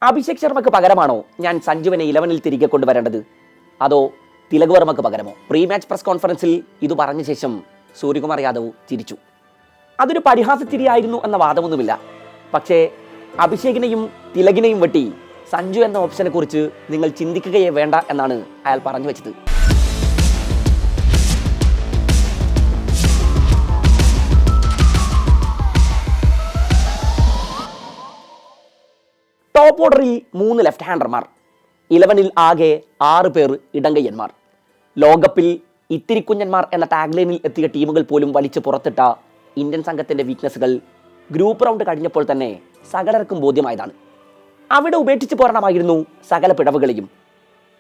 അഭിഷേക് ശർമ്മക്ക് പകരമാണോ ഞാൻ സഞ്ജുവിനെ 11-ൽ തിരികെ കൊണ്ടുവരേണ്ടത്, അതോ തിലക് വർമ്മക്ക് പകരമോ? പ്രീ മാച്ച് പ്രസ് കോൺഫറൻസിൽ ഇത് പറഞ്ഞ ശേഷം സൂര്യകുമാർ യാദവ് ചിരിച്ചു. അതൊരു പരിഹാസച്ചിരിയായിരുന്നു എന്ന വാദമൊന്നുമില്ല. പക്ഷേ അഭിഷേകിനെയും തിലകിനെയും വെട്ടി സഞ്ജു എന്ന ഓപ്ഷനെ കുറിച്ച് നിങ്ങൾ ചിന്തിക്കുകയേ വേണ്ട എന്നാണ് അയാൾ പറഞ്ഞു വെച്ചത്. ടോപ്പ് ഓർഡറിൽ 3 ലെഫ്റ്റ് ഹാൻഡർമാർ, 11-ൽ ആകെ 6 പേർ ഇടങ്കയ്യന്മാർ. ലോകകപ്പിൽ ഇത്തിരി കുഞ്ഞന്മാർ എന്ന ടാഗ്ലൈനിൽ എത്തിയ ടീമുകൾ പോലും വലിച്ചു പുറത്തിട്ട ഇന്ത്യൻ സംഘത്തിൻ്റെ വീക്ക്നസ്സുകൾ ഗ്രൂപ്പ് റൗണ്ട് കഴിഞ്ഞപ്പോൾ തന്നെ സകലർക്കും ബോധ്യമായതാണ്. അവിടെ ഉപേക്ഷിച്ച് പോരണമായിരുന്നു സകല പിഴവുകളെയും.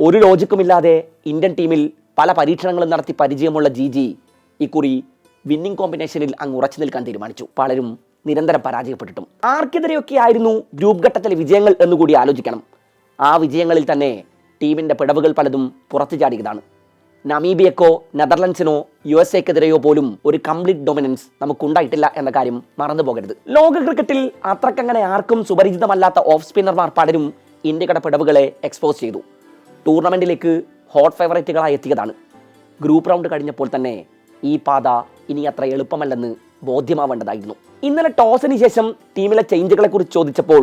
ഒരു ലോജിക്കുമില്ലാതെ ഇന്ത്യൻ ടീമിൽ പല പരീക്ഷണങ്ങളും നടത്തി പരിചയമുള്ള ജി ഇക്കുറി വിന്നിംഗ് കോമ്പിനേഷനിൽ അങ്ങ് ഉറച്ചു നിൽക്കാൻ തീരുമാനിച്ചു. പലരും നിരന്തരം പരാജയപ്പെട്ടിട്ടും. ആർക്കെതിരെയൊക്കെ ആയിരുന്നു ഗ്രൂപ്പ് ഘട്ടത്തിലെ വിജയങ്ങൾ എന്നുകൂടി ആലോചിക്കണം. ആ വിജയങ്ങളിൽ തന്നെ ടീമിൻ്റെ പിഴവുകൾ പലതും പുറത്തു ചാടിയതാണ്. നമീബിയക്കോ നെതർലൻഡ്സിനോ USA-ക്കെതിരെയോ പോലും ഒരു കംപ്ലീറ്റ് ഡൊമിനൻസ് നമുക്കുണ്ടായിട്ടില്ല എന്ന കാര്യം മറന്നു പോകരുത്. ലോക ക്രിക്കറ്റിൽ അത്രക്കങ്ങനെ ആർക്കും സുപരിചിതമല്ലാത്ത ഓഫ് സ്പിന്നർമാർ പലരും ഇന്ത്യയുടെ പിഴവുകളെ എക്സ്പോസ് ചെയ്തു. ടൂർണമെൻറ്റിലേക്ക് ഹോട്ട് ഫേവറേറ്റുകളായി എത്തിയതാണ്. ഗ്രൂപ്പ് റൗണ്ട് കഴിഞ്ഞപ്പോൾ തന്നെ ഈ പാത ഇനി അത്ര എളുപ്പമല്ലെന്ന് ബോധ്യമാവേണ്ടതായിരുന്നു. ഇന്നലെ ടോസിന് ശേഷം ടീമിലെ ചേഞ്ചുകളെ കുറിച്ച് ചോദിച്ചപ്പോൾ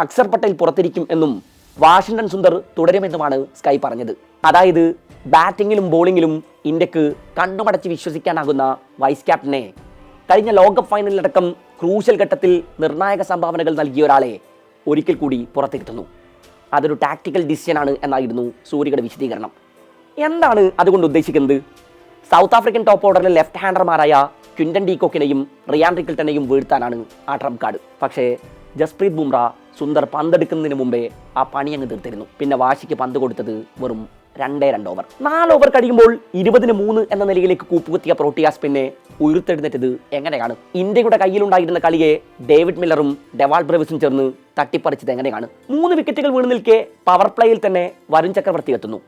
അക്സർ പട്ടേൽ പുറത്തിരിക്കും എന്നും വാഷിംഗ്ടൺ സുന്ദർ തുടരുമെന്നുമാണ് സ്കൈ പറഞ്ഞത്. അതായത് ബാറ്റിങ്ങിലും ബോളിങ്ങിലും ഇന്ത്യക്ക് കണ്ണുമടച്ച് വിശ്വസിക്കാനാകുന്ന വൈസ് ക്യാപ്റ്റനെ, കഴിഞ്ഞ ലോകകപ്പ് ഫൈനലിലടക്കം ക്രൂഷ്യൽ ഘട്ടത്തിൽ നിർണായക സംഭാവനകൾ നൽകിയ ഒരാളെ ഒരിക്കൽ കൂടി പുറത്തിരുത്തുന്നു. അതൊരു ടാക്ടിക്കൽ ഡിസിഷനാണ് എന്നായിരുന്നു സൂര്യയുടെ വിശദീകരണം. എന്താണ് അതുകൊണ്ട് ഉദ്ദേശിക്കുന്നത്? സൗത്ത് ആഫ്രിക്കൻ ടോപ്പ് ഓർഡറിലെ ലെഫ്റ്റ് ഹാൻഡർമാരായ ക്വിൻ്റൻ ഡീകോക്കിനെയും റിയാൻ റിക്കിൾട്ടനെയും വീഴ്ത്താനാണ് ആ ട്രംപ് കാർഡ്. പക്ഷേ ജസ്പ്രീത് ബുംറ സുന്ദർ പന്തെടുക്കുന്നതിന് മുമ്പേ ആ പണി അങ്ങ് തീർത്തിരുന്നു. പിന്നെ വാശിക്ക് പന്ത് കൊടുത്തത് വെറും 2 ഓവർ. 4 ഓവർ കഴിയുമ്പോൾ 20-3 എന്ന നിലയിലേക്ക് കൂപ്പുകുത്തിയ പ്രോട്ടിയാസ് പിന്നെ ഉയർത്തെഴുന്നേറ്റത് എങ്ങനെയാണ്? ഇന്ത്യയുടെ കയ്യിലുണ്ടായിരുന്ന കളിയെ ഡേവിഡ് മില്ലറും ഡെവാൾ ബ്രേവിസും ചേർന്ന് തട്ടിപ്പറിച്ചത് എങ്ങനെയാണ്? 3 വിക്കറ്റുകൾ വീണ് നിൽക്കെ പവർ പ്ലേയിൽ തന്നെ വരുൺ ചക്രവർത്തി എത്തുന്നു.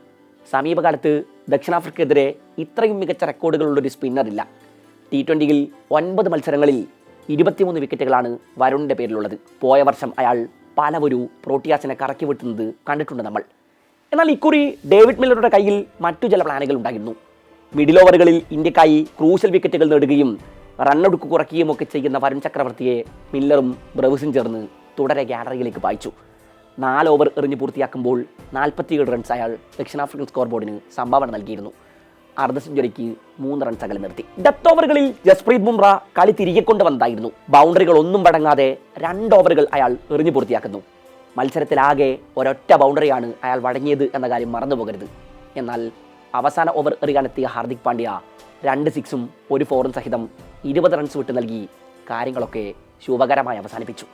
സമീപകാലത്ത് ദക്ഷിണാഫ്രിക്കയ്ക്കെതിരെ ഇത്രയും മികച്ച റെക്കോർഡുകളുള്ളൊരു സ്പിന്നറില്ല. T20-യിൽ 9 മത്സരങ്ങളിൽ 23 വിക്കറ്റുകളാണ് വരുണിൻ്റെ പേരിലുള്ളത്. പോയ വർഷം അയാൾ പലവരു പ്രോട്ടിയാസിനെ കറക്കി വിട്ടുന്നത് കണ്ടിട്ടുണ്ട് നമ്മൾ. എന്നാൽ ഇക്കുറി ഡേവിഡ് മില്ലറുടെ കയ്യിൽ മറ്റു ചില പ്ലാനുകൾ ഉണ്ടായിരുന്നു. മിഡിൽ ഓവറുകളിൽ ഇന്ത്യക്കായി ക്രൂഷ്യൽ വിക്കറ്റുകൾ നേടുകയും റണ്ണൊടുക്ക് കുറയ്ക്കുകയും ഒക്കെ ചെയ്യുന്ന വരുൺ ചക്രവർത്തിയെ മില്ലറും ബ്രവിസും ചേർന്ന് തുടരെ ഗാലറിയിലേക്ക് പായിച്ചു. 4 ഓവർ എറിഞ്ഞ് പൂർത്തിയാക്കുമ്പോൾ 47 റൺസ് അയാൾ ദക്ഷിണാഫ്രിക്കൻ സ്കോർ ബോർഡിന് സംഭാവന നൽകിയിരുന്നു. അർദ്ധ സെഞ്ചുറിക്ക് 3 റൺസ് അകലെ നിർത്തി. ഡെത്ത് ഓവറുകളിൽ ജസ്പ്രീത് ബുംറ കളി തിരികെ കൊണ്ടുവന്നതായിരുന്നു. ബൗണ്ടറികൾ ഒന്നും വഴങ്ങാതെ 2 ഓവറുകൾ അയാൾ എറിഞ്ഞു പൂർത്തിയാക്കുന്നു. മത്സരത്തിലാകെ ഒരൊറ്റ ബൗണ്ടറിയാണ് അയാൾ വഴങ്ങിയത് എന്ന കാര്യം മറന്നുപോകരുത്. എന്നാൽ അവസാന ഓവർ എറിയാനെത്തിയ ഹാർദിക് പാണ്ഡ്യ 2 സിക്സും 1 4ഉം സഹിതം 20 റൺസ് വിട്ട് നൽകി കാര്യങ്ങളൊക്കെ ശുഭകരമായി അവസാനിപ്പിച്ചു.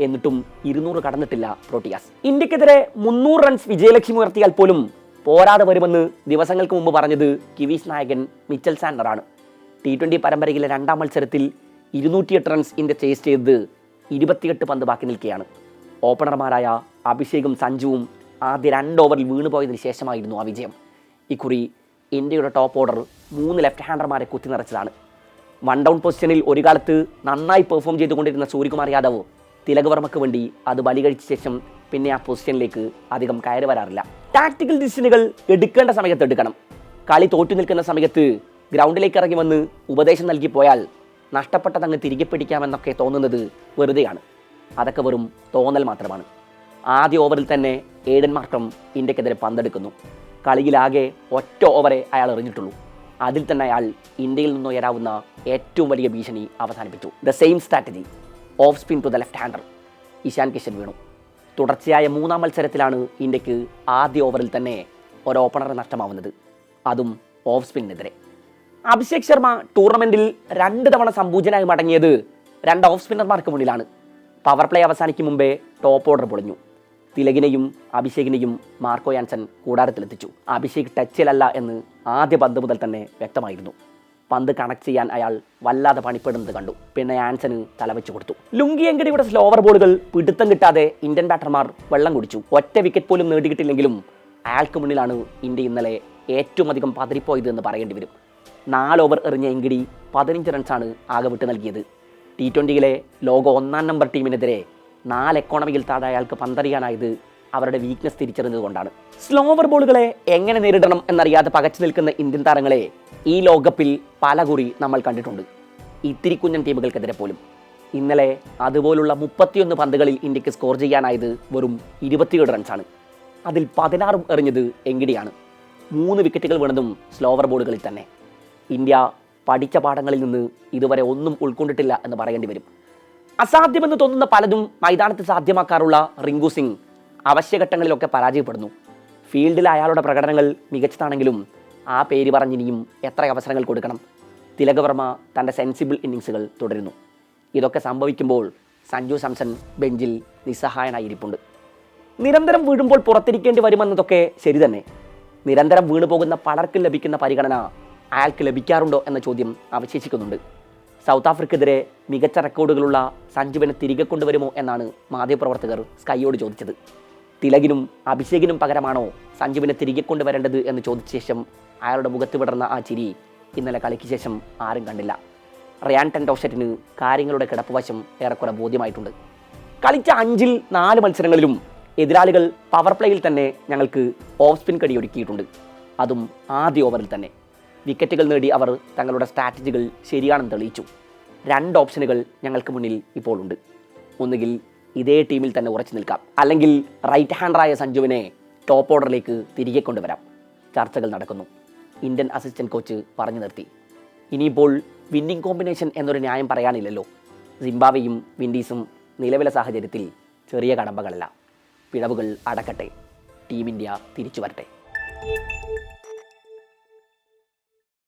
എന്നിട്ടും 200 കടന്നിട്ടില്ല പ്രോട്ടിയാസ്. ഇന്ത്യക്കെതിരെ 300 റൺസ് വിജയലക്ഷ്യം ഉയർത്തിയാൽ പോലും പോരാതെ വരുമെന്ന് ദിവസങ്ങൾക്ക് മുമ്പ് പറഞ്ഞത് കിവീസ് നായകൻ മിച്ചൽ സാൻഡറാണ്. T20 പരമ്പരയിലെ 2ാം മത്സരത്തിൽ 208 റൺസ് ഇന്ത്യ ചേസ് ചെയ്തത് 28 പന്ത് ബാക്കി നിൽക്കുകയാണ്. ഓപ്പണർമാരായ അഭിഷേകും സഞ്ജുവും ആദ്യ 2 ഓവറിൽ വീണുപോയതിനു ശേഷമായിരുന്നു ആ വിജയം. ഇക്കുറി ഇന്ത്യയുടെ ടോപ്പ് ഓർഡർ 3 ലെഫ്റ്റ് ഹാൻഡർമാരെ കുത്തി നിറച്ചതാണ്. 1 ഡൗൺ പൊസിഷനിൽ ഒരു കാലത്ത് നന്നായി പെർഫോം ചെയ്തുകൊണ്ടിരുന്ന സൂര്യകുമാർ യാദവ് തിലക് വർമ്മക്ക് വേണ്ടി അത് ബലികഴിച്ച ശേഷം പിന്നെ ആ പൊസിഷനിലേക്ക് അധികം കയറി വരാറില്ല. ടാക്ടിക്കൽ ഡിസിഷനുകൾ എടുക്കേണ്ട സമയത്ത് എടുക്കണം. കളി തോറ്റു നിൽക്കുന്ന സമയത്ത് ഗ്രൗണ്ടിലേക്ക് ഇറങ്ങി വന്ന് ഉപദേശം നൽകിപ്പോയാൽ നഷ്ടപ്പെട്ടതങ്ങ് തിരികെ പിടിക്കാമെന്നൊക്കെ തോന്നുന്നത് വെറുതെയാണ്. അതൊക്കെ വെറും തോന്നൽ മാത്രമാണ്. ആദ്യ ഓവറിൽ തന്നെ ഏഡൻ മാർക്രം ഇന്ത്യക്കെതിരെ പന്തെടുക്കുന്നു. കളിയിലാകെ ഒറ്റ ഓവറെ അയാൾ എറിഞ്ഞിട്ടുള്ളൂ. അതിൽ തന്നെ അയാൾ ഇന്ത്യയിൽ നിന്നുയരാവുന്ന ഏറ്റവും വലിയ ഭീഷണി അവസാനിപ്പിച്ചു. The same strategy, off spin to the left hander. Ishan Kishan വീണു. തുടർച്ചയായ 3ാം മത്സരത്തിലാണ് ഇന്ത്യക്ക് ആദ്യ ഓവറിൽ തന്നെ ഒരു ഓപ്പണറെ നഷ്ടമാവുന്നത്, അതും ഓഫ് സ്പിന്നിനെതിരെ. അഭിഷേക് ശർമ്മ ടൂർണമെൻറ്റിൽ 2 തവണ സംപൂജനായി മടങ്ങിയത് 2 ഓഫ് സ്പിന്നർമാർക്ക് മുന്നിലാണ്. പവർ പ്ലേ അവസാനിക്കും മുമ്പേ ടോപ്പ് ഓർഡർ പൊളിഞ്ഞു. തിലകിനെയും അഭിഷേകിനെയും മാർക്കോ യാൻസൺ കൂടാരത്തിലെത്തിച്ചു. അഭിഷേക് ടച്ചിലല്ല എന്ന് ആദ്യ പന്ത് മുതൽ തന്നെ വ്യക്തമായിരുന്നു. പന്ത് കണക്ട് ചെയ്യാൻ അയാൾ വല്ലാതെ പണിപ്പെടുന്നത് കണ്ടു. പിന്നെ ആൻസന് തലവെച്ച് കൊടുത്തു. ലുങ്കി എങ്കടിയുടെ സ്ലോവർ ബോളുകൾ പിടുത്തം കിട്ടാതെ ഇന്ത്യൻ ബാറ്റർമാർ വെള്ളം കുടിച്ചു. ഒറ്റ വിക്കറ്റ് പോലും നേടിയിട്ടില്ലെങ്കിലും അയാൾക്ക് മുന്നിലാണ് ഇന്ത്യ ഇന്നലെ ഏറ്റവും അധികം പതറിപ്പോയത് എന്ന് പറയേണ്ടി വരും. 4 ഓവർ എറിഞ്ഞ എങ്കിടി 15 റൺസാണ് ആകെ വിട്ട് നൽകിയത്. T20-യിലെ ലോക 1ാം നമ്പർ ടീമിനെതിരെ 4 എക്കോണമിയിൽ താഴെ അയാൾക്ക് പന്തറിയാനായത് അവരുടെ വീക്ക്നെസ് തിരിച്ചറിഞ്ഞതുകൊണ്ടാണ്. സ്ലോവർ ബോളുകളെ എങ്ങനെ നേരിടണം എന്നറിയാതെ പകച്ചു നിൽക്കുന്ന ഇന്ത്യൻ താരങ്ങളെ ഈ ലോകകപ്പിൽ പലകുറി നമ്മൾ കണ്ടിട്ടുണ്ട്, ഇത്തിരി കുഞ്ഞൻ ടീമുകൾക്കെതിരെ പോലും. ഇന്നലെ അതുപോലുള്ള 31 പന്തുകളിൽ ഇന്ത്യക്ക് സ്കോർ ചെയ്യാനായത് വെറും 27 റൺസാണ്. അതിൽ 16 എറിഞ്ഞത് എങ്കിടിയാണ്. 3 വിക്കറ്റുകൾ വീണതും സ്ലോവർ ബോളുകളിൽ തന്നെ. ഇന്ത്യ പഠിച്ച പാഠങ്ങളിൽ നിന്ന് ഇതുവരെ ഒന്നും ഉൾക്കൊണ്ടിട്ടില്ല എന്ന് പറയേണ്ടി വരും. അസാധ്യമെന്ന് തോന്നുന്ന പലതും മൈതാനത്ത് സാധ്യമാക്കാറുള്ള റിങ്കു സിംഗ് അവശ്യഘട്ടങ്ങളിലൊക്കെ പരാജയപ്പെടുന്നു. ഫീൽഡിൽ അയാളുടെ പ്രകടനങ്ങൾ മികച്ചതാണെങ്കിലും ആ പേര് പറഞ്ഞിനിയും എത്ര അവസരങ്ങൾ കൊടുക്കണം? തിലക് വർമ്മ തൻ്റെ സെൻസിബിൾ ഇന്നിങ്സുകൾ തുടരുന്നു. ഇതൊക്കെ സംഭവിക്കുമ്പോൾ സഞ്ജു സാംസൺ ബെഞ്ചിൽ നിസ്സഹായനായിരിപ്പുണ്ട്. നിരന്തരം വീഴുമ്പോൾ പുറത്തിരിക്കേണ്ടി വരുമെന്നതൊക്കെ ശരി തന്നെ. നിരന്തരം വീണു പോകുന്ന പലർക്കും ലഭിക്കുന്ന പരിഗണന അയാൾക്ക് ലഭിക്കാറുണ്ടോ എന്ന ചോദ്യം അവശേഷിക്കുന്നുണ്ട്. സൗത്ത് ആഫ്രിക്കെതിരെ മികച്ച റെക്കോർഡുകളുള്ള സഞ്ജുവിനെ തിരികെ കൊണ്ടുവരുമോ എന്നാണ് മാധ്യമപ്രവർത്തകർ സ്കൈയോട് ചോദിച്ചത്. തിലകിനും അഭിഷേകിനും പകരമാണോ സഞ്ജുവിനെ തിരികെ കൊണ്ടുവരേണ്ടത് എന്ന് ചോദിച്ച ശേഷം അയാളുടെ മുഖത്ത് വിടർന്ന ആ ചിരി ഇന്നലെ കളിക്ക് ശേഷം ആരും കണ്ടില്ല. റയാൻ ടെൻഡോഷറ്റിന് കാര്യങ്ങളുടെ കിടപ്പുവശം ഏറെക്കുറെ ബോധ്യമായിട്ടുണ്ട്. കളിച്ച 5-ൽ 4 മത്സരങ്ങളിലും എതിരാളികൾ പവർ പ്ലേയിൽ തന്നെ ഞങ്ങൾക്ക് ഓഫ് സ്പിൻ കടിയൊരുക്കിയിട്ടുണ്ട്. അതും ആദ്യ ഓവറിൽ തന്നെ. വിക്കറ്റുകൾ നേടി അവർ തങ്ങളുടെ സ്ട്രാറ്റജികൾ ശരിയാണെന്ന് തെളിയിച്ചു. 2 ഓപ്ഷനുകൾ ഞങ്ങൾക്ക് മുന്നിൽ ഇപ്പോൾ ഉണ്ട്. ഒന്നുകിൽ ഇതേ ടീമിൽ തന്നെ ഉറച്ചു നിൽക്കാം, അല്ലെങ്കിൽ റൈറ്റ് ഹാൻഡറായ സഞ്ജുവിനെ ടോപ്പ് ഓർഡറിലേക്ക് തിരികെ കൊണ്ടുവരാം. ചർച്ചകൾ നടക്കുന്നു. ഇന്ത്യൻ അസിസ്റ്റന്റ് കോച്ച് പറഞ്ഞു നിർത്തി. ഇനിയിപ്പോൾ വിന്നിംഗ് കോമ്പിനേഷൻ എന്നൊരു ന്യായം പറയാനില്ലല്ലോ. സിംബാബ്വേയും വിൻഡീസും നിലവിലെ സാഹചര്യത്തിൽ ചെറിയ കടമ്പകളല്ല. പിഴവുകൾ അടക്കട്ടെ, ടീം ഇന്ത്യ തിരിച്ചു വരട്ടെ.